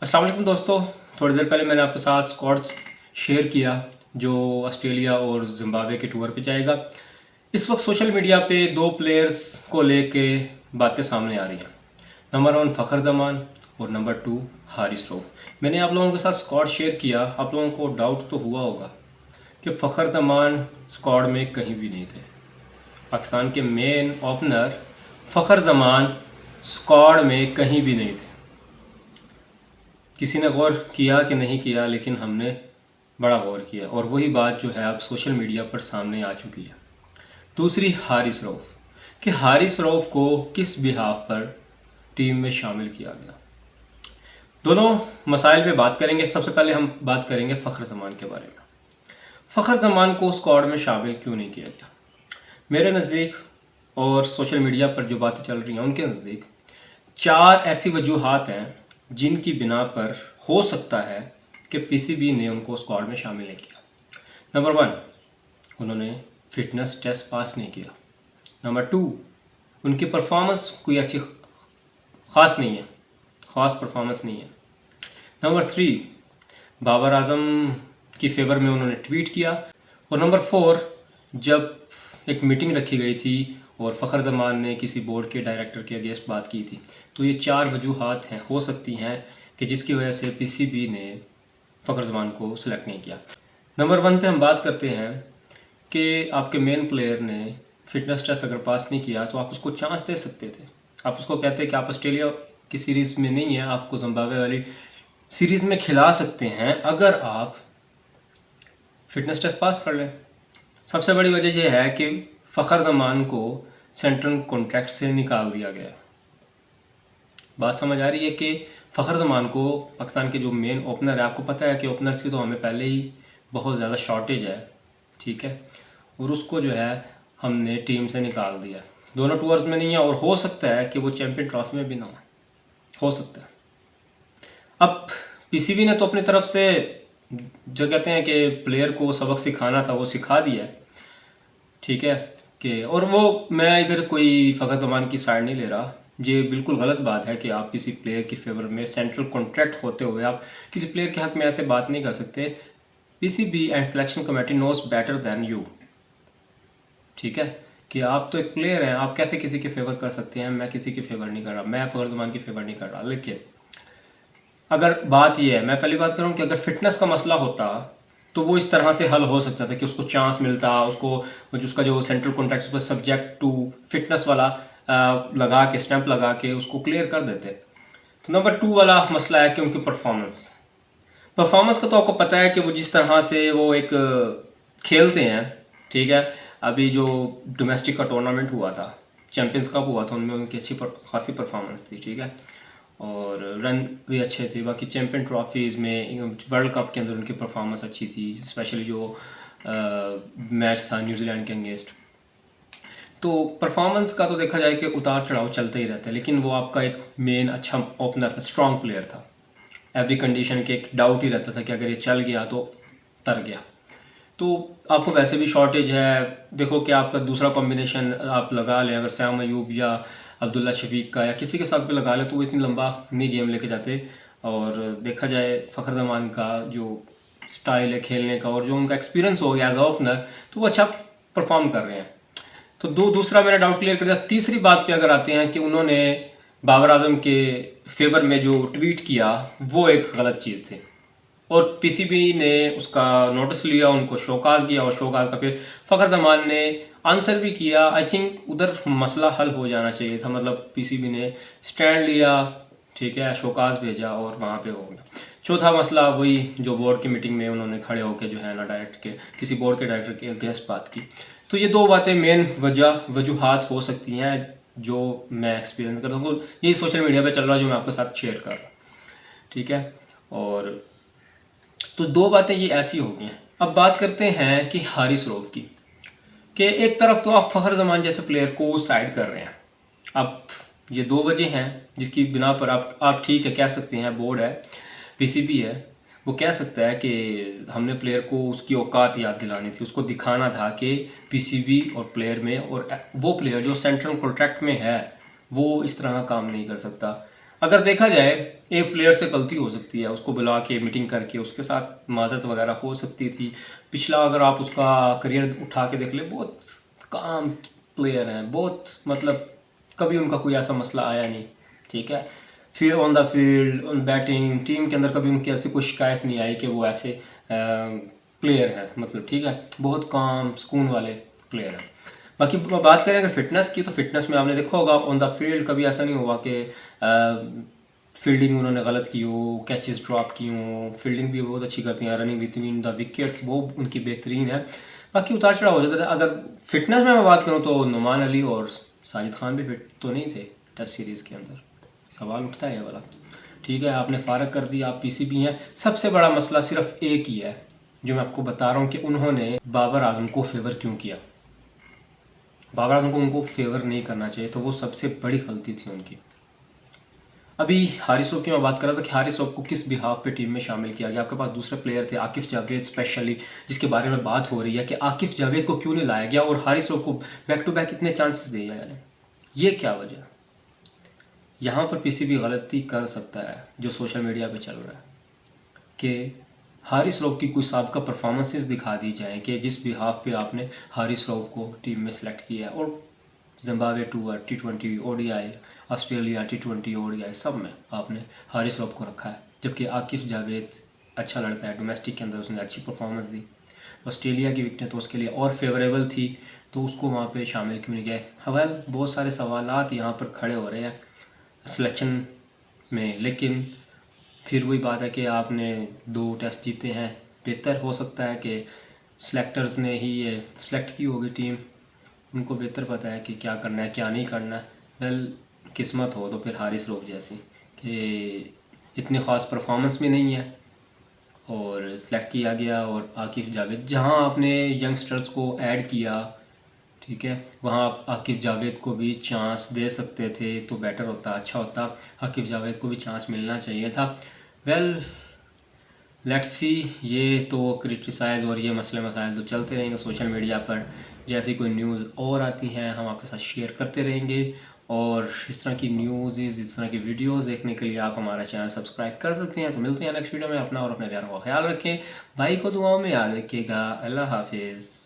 अस्सलाम वालेकुम दोस्तों। थोड़ी देर पहले मैंने आपके साथ स्क्वाड शेयर किया जो ऑस्ट्रेलिया और जिम्बाब्वे के टूर पे जाएगा। इस वक्त सोशल मीडिया पे दो प्लेयर्स को लेके बातें सामने आ रही हैं। नंबर 1 फ़खर जमान और नंबर 2 हारिस रऊफ़। मैंने आप लोगों के साथ स्क्वाड शेयर किया। आप लोगों को डाउट तो हुआ होगा कि फ़खर जमान स्क्वाड में कहीं भी नहीं थे। पाकिस्तान के main opener Fakhar Zaman squad में कहीं भी नहीं थे। किसी ने गौर किया कि नहीं किया, लेकिन हमने बड़ा गौर किया और वही बात जो है अब सोशल मीडिया पर सामने आ चुकी है। दूसरी हारिस रऊफ़ कि हारिस रऊफ़ को किस बिहाफ पर टीम में शामिल किया गया। दोनों मसाइल पे बात करेंगे। सबसे पहले हम बात करेंगे फ़खर जमान के बारे में। फ़खर जमान को स्क्वाड में शामिल क्यों नहीं किया गया? मेरे नज़दीक और सोशल मीडिया पर जो बातें चल रही हैं उनके नज़दीक 4 ऐसी वजूहात हैं जिनकी बिना पर हो सकता है कि पीसीबी ने उनको स्क्वाड में शामिल नहीं किया। नंबर 1, उन्होंने फिटनेस टेस्ट पास नहीं किया। नंबर 2, उनकी परफॉर्मेंस कोई अच्छी ख़ास नहीं है, ख़ास परफॉर्मेंस नहीं है। नंबर 3, बाबर आजम की फेवर में उन्होंने ट्वीट किया। और नंबर 4, जब एक मीटिंग रखी गई थी और फ़खर जमान ने किसी बोर्ड के डायरेक्टर के अगेंस्ट बात की थी। तो ये 4 वजूहात हैं, हो सकती हैं कि जिसकी वजह से पीसीबी ने फ़खर जमान को सिलेक्ट नहीं किया। नंबर 1 पे हम बात करते हैं कि आपके मेन प्लेयर ने फिटनेस टेस्ट अगर पास नहीं किया तो आप उसको चांस दे सकते थे। आप उसको कहते कि आप ऑस्ट्रेलिया की सीरीज़ में नहीं है, आपको जिम्बाब्वे वाली सीरीज़ में खिला सकते हैं अगर आप फिटनेस टेस्ट पास कर लें। सबसे बड़ी वजह यह है कि फ़खर जमान को सेंट्रल कॉन्ट्रैक्ट से निकाल दिया गया। बात समझ आ रही है कि फ़खर जमान को पाकिस्तान के जो मेन ओपनर है, आपको पता है कि ओपनर्स की तो हमें पहले ही बहुत ज़्यादा शॉर्टेज है, ठीक है, और उसको जो है हमने टीम से निकाल दिया। दोनों टूर्स में नहीं है और हो सकता है कि वो चैम्पियन ट्रॉफी में भी ना हो सकता है। अब पीसीबी ने तो अपनी तरफ से जो कहते हैं कि प्लेयर को सबक सिखाना था वो सिखा दिया है, ठीक है, कि और वो मैं इधर कोई फ़खर जमान की साइड नहीं ले रहा। ये बिल्कुल गलत बात है कि आप किसी प्लेयर की फेवर में सेंट्रल कॉन्ट्रैक्ट होते हुए आप किसी प्लेयर के हक में ऐसे बात नहीं कर सकते। PCB and selection committee knows better than you, ठीक है, कि आप तो एक प्लेयर हैं, आप कैसे किसी के फेवर कर सकते हैं। मैं किसी के फेवर नहीं कर रहा, मैं फ़खर जमान की फेवर नहीं कर रहा। लेकिन अगर बात यह है, मैं पहली बात करूँ कि अगर फिटनेस का मसला होता तो वो इस तरह से हल हो सकता था कि उसको चांस मिलता, उसको उसका जो सेंट्रल कॉन्ट्रैक्ट उस पर सब्जेक्ट टू फिटनेस वाला लगा के स्टैंप लगा के उसको क्लियर कर देते। तो नंबर 2 वाला मसला है कि उनकी परफॉर्मेंस का तो आपको पता है कि वो जिस तरह से वो एक खेलते हैं, ठीक है। अभी जो डोमेस्टिक का टूर्नामेंट हुआ था, चैम्पियंस कप हुआ था, उनमें उनकी अच्छी खासी परफॉर्मेंस थी, ठीक है, और रन भी अच्छे थे। बाकी चैम्पियन ट्रॉफीज़ में, वर्ल्ड कप के अंदर उनकी परफॉर्मेंस अच्छी थी, स्पेशली जो मैच था न्यूजीलैंड के अगेंस्ट। तो परफॉर्मेंस का तो देखा जाए कि उतार चढ़ाव चलते ही रहता है, लेकिन वो आपका एक मेन अच्छा ओपनर था, स्ट्रॉन्ग प्लेयर था। एवरी कंडीशन के एक डाउट ही रहता था कि अगर ये चल गया तो तर गया। तो आपको वैसे भी शॉर्टेज है, देखो कि आपका दूसरा कॉम्बिनेशन आप लगा लें, अगर सैम अयूब या अब्दुल्ला शफीक का या किसी के साथ भी लगा ले तो वो इतनी लंबा नहीं गेम लेके जाते। और देखा जाए फ़खर जमान का जो स्टाइल है खेलने का और जो उनका एक्सपीरियंस हो गया एज अ ओपनर, तो वो अच्छा परफॉर्म कर रहे हैं। तो दूसरा मेरा डाउट क्लियर कर दिया। तीसरी बात पे अगर आते हैं कि उन्होंने बाबर आजम के फेवर में जो ट्वीट किया वो एक गलत चीज़ थी और पीसीबी ने उसका नोटिस लिया, उनको शोकाज किया और शोकाज का फिर फ़खर जमान ने आंसर भी किया। आई थिंक उधर मसला हल हो जाना चाहिए था, मतलब पीसीबी ने स्टैंड लिया, ठीक है, शोकाज भेजा और वहाँ पे हो गया। चौथा मसला वही जो बोर्ड की मीटिंग में उन्होंने खड़े होकर जो है ना डायरेक्ट के किसी बोर्ड के डायरेक्टर के अगेंस्ट बात की। तो ये 2 बातें मेन वजूहात हो सकती हैं जो मैं एक्सपीरियंस करता हूँ। यही सोशल मीडिया पे चल रहा है जो मैं आपके साथ शेयर कर रहा हूँ, ठीक है। और तो 2 बातें ये ऐसी हो गई हैं। अब बात करते हैं कि हारिस रऊफ़ की, कि एक तरफ तो आप फ़खर जमान जैसे प्लेयर को साइड कर रहे हैं। अब ये 2 वजह हैं जिसकी बिना पर आप ठीक है कह सकते हैं, बोर्ड है, पीसीबी है, वो कह सकता है कि हमने प्लेयर को उसकी औकात याद दिलानी थी, उसको दिखाना था कि पीसीबी और प्लेयर में, और वो प्लेयर जो सेंट्रल कॉन्ट्रैक्ट में है वो इस तरह का काम नहीं कर सकता। अगर देखा जाए एक प्लेयर से गलती हो सकती है, उसको बुला के मीटिंग करके उसके साथ माजरत वगैरह हो सकती थी। पिछला अगर आप उसका करियर उठा के देख ले, बहुत काम प्लेयर हैं, बहुत मतलब कभी उनका कोई ऐसा मसला आया नहीं, ठीक है। फिर on the field, on batting, team के अंदर कभी उनकी ऐसी कोई शिकायत नहीं आई कि वो ऐसे प्लेयर हैं, मतलब ठीक है, बहुत काम सुकून वाले प्लेयर हैं। बाकी बात करें अगर फिटनेस की, तो फिटनेस में आपने देखा होगा ऑन द फील्ड कभी ऐसा नहीं हुआ कि फील्डिंग उन्होंने गलत की हो, कैचेस ड्रॉप की हो, फील्डिंग भी बहुत अच्छी करती हैं, रनिंग बिटवीन द विकेट्स वो उनकी बेहतरीन है। बाकी उतार चढ़ाव हो जाता था। अगर फिटनेस में मैं बात करूँ तो नुमान अली और साजिद खान भी फिट तो नहीं थे टेस्ट सीरीज़ के अंदर, सवाल उठता है ये वाला। ठीक है, आपने फारग कर दी, आप पीसीबी हैं। सबसे बड़ा मसला सिर्फ एक ही है जो मैं आपको बता रहा हूँ कि उन्होंने बाबर आजम को फेवर क्यों किया। बाबर आजम को उनको फेवर नहीं करना चाहिए, तो वो सबसे बड़ी गलती थी उनकी। अभी हारिस रऊफ की मैं बात कर रहा था कि हारिस रऊफ को किस बिहाफ पे टीम में शामिल किया गया। आपके पास दूसरे प्लेयर थे आकिफ जावेद स्पेशली, जिसके बारे में बात हो रही है कि आकिफ जावेद को क्यों नहीं लाया गया और हारिस रऊफ को बैक टू बैक इतने चांसेस दिए गए। ये क्या वजह? यहाँ पर पीसीबी गलती कर सकता है जो सोशल मीडिया पे चल रहा है कि हारिस रऊफ की कोई साबिका परफॉर्मेंसेस दिखा दी जाए कि जिस बिहाफ पे आपने हारिस रऊफ को टीम में सेलेक्ट किया है। और Zimbabwe tour, T20 ODI, Australia T20 ODI सब में आपने हारिस रऊफ को रखा है, जबकि आकिफ जावेद अच्छा लड़का है, डोमेस्टिक के अंदर उसने अच्छी परफॉर्मेंस दी। ऑस्ट्रेलिया की विकेट तो उसके लिए और फेवरेबल थी, तो उसको वहाँ पे शामिल क्यों नहीं गए? हवाल बहुत सारे सवालात यहाँ पर खड़े हो रहे हैं सिलेक्शन में। लेकिन फिर वही बात है कि आपने 2 टेस्ट जीते हैं, बेहतर हो सकता है कि सिलेक्टर्स ने ही ये सिलेक्ट की होगी टीम, उनको बेहतर पता है कि क्या करना है क्या नहीं करना है। वेल, किस्मत हो तो फिर हारिस रऊफ जैसी कि इतनी ख़ास परफॉर्मेंस भी नहीं है और सिलेक्ट किया गया। और आकिफ जावेद, जहां आपने यंगस्टर्स को ऐड किया, ठीक है, वहाँ आप आकिफ जावेद को भी चांस दे सकते थे तो बेटर होता, अच्छा होता। आकिफ जावेद को भी चांस मिलना चाहिए था। Well, let's see. ये तो क्रिटिसाइज़ और ये मसले मसाइल तो चलते रहेंगे सोशल मीडिया पर। जैसी कोई न्यूज़ और आती हैं हम आपके साथ शेयर करते रहेंगे। और इस तरह की न्यूज़, इस तरह की वीडियोस देखने के लिए आप हमारा चैनल सब्सक्राइब कर सकते हैं। तो मिलते हैं नेक्स्ट वीडियो में। अपना और अपने प्यारों का ख्याल रखें, भाई को दुआओं में याद रखिएगा। अल्लाह हाफिज़।